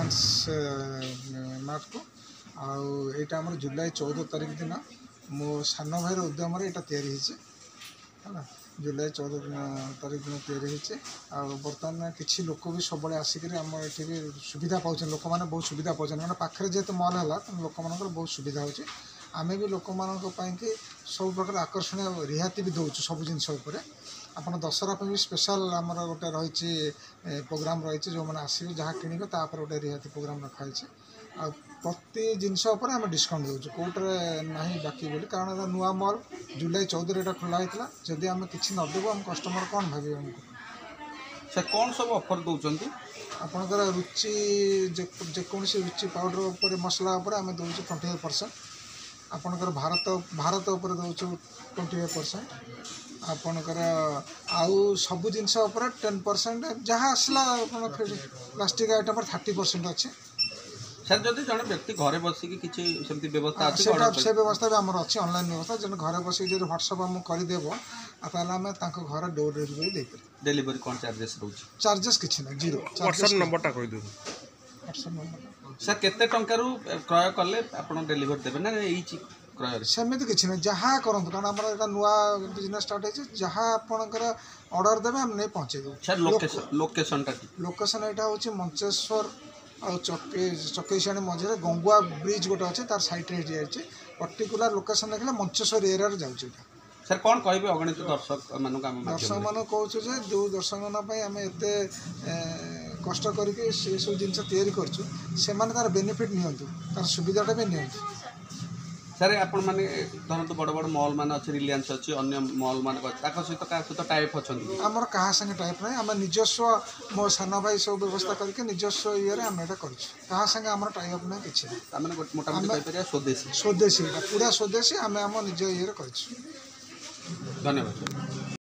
Dance mart को आईटा आम जुलाई 14 तारीख दिन मो सान भाईर उद्यम यहाँ तैयारी है जुलाई 14 तारीख दिन तैयारी बर्तमान किसी लोक भी सब आसिक आम ये सुविधा पाँच लोक मैंने बहुत सुविधा पाँच मैंने पाखे जेहतु मल है लोक मान बहुत सुविधा हो आम भी लोक मानी सब प्रकार आकर्षणीय रिहाती भी दौर सब जिन आपड़ दशहरा भी स्पेशल आमर गोटे रही प्रोग्राम रही जो मैंने आसवे जहाँ किणवे तापर गोटे रिहाती प्रोग्राम रखाई आ प्रति जिनस आम डिस्काउंट दूसरे कौटे ना बाकी बोली कारण नुआ मल जुलाई 14 यहाँ खोला होता जदि आम कि नदेबू आम कस्टमर कौन भाव आमको सर कौन सब ऑफर दौरान आपणकर रुचि जेकोसी रुचि पाउडर उपर मसला उपर आम दौर 25% आपणकर भारत उपर दौर 25% आपणकर आउ सब जिनस 10% जहाँ आसला प्लास्टिक आइटम 30% अच्छे सर जदि जड़े व्यक्ति घरे बसिक किसी सेमती व्यवस्था अच्छी से व्यवस्था भी आमर अच्छी ऑनलाइन व्यवस्था जन घरे बसिक जो व्हाट्सएप आम करदेव आम घर डोर डिलीवरी दे डिलीवरी कौन चार्जेस रोच चार्जेस किसी ना जीरो व्हाट्सएप नंबर कह दो व्हाट्सएप नंबर सर केते टंका क्रय कले आप डिलीवरी देवे ना यही क्रय सेमती किसी ना जहाँ करूँ कारण आम नुआ बिजनेस स्टार्ट है जहाँ आपंकर ऑर्डर देवे आम नहीं पहुँचे देव सर लोकेशन लोकेशन यहाँ हूँ मंचेश्वर आ चकेशाणी मझे गंगुआ ब्रिज गोटे अच्छे तार सैड्रे जाए पर्टिकुलर लोकेशन देखा मंचेश्वर एरिया जाऊँ सर कौन कहे अगणित दर्शक दर्शक मान कहूँ जो दर्शक मानम एत कष्ट करके सब जिन तैयारी तार बेनिफिट नियंतु तार सुविधाटा भी नियंतु सर आपण मैंने धरत बड़ बड़ मॉल मान अच्छे रिलायंस अच्छी अन्य मॉल मान सहित क्या सहित टाइप अच्छा आमर क्या संगे टाइप ना आम निजस्व मो सान भाई सब व्यवस्था करके निजस्व ये आम यहाँ कर संगे आम टाइप ना कि मोटामोटी स्वदेशी स्वदेशी पूरा स्वदेशी आम आम निज ये कर धन्यवाद।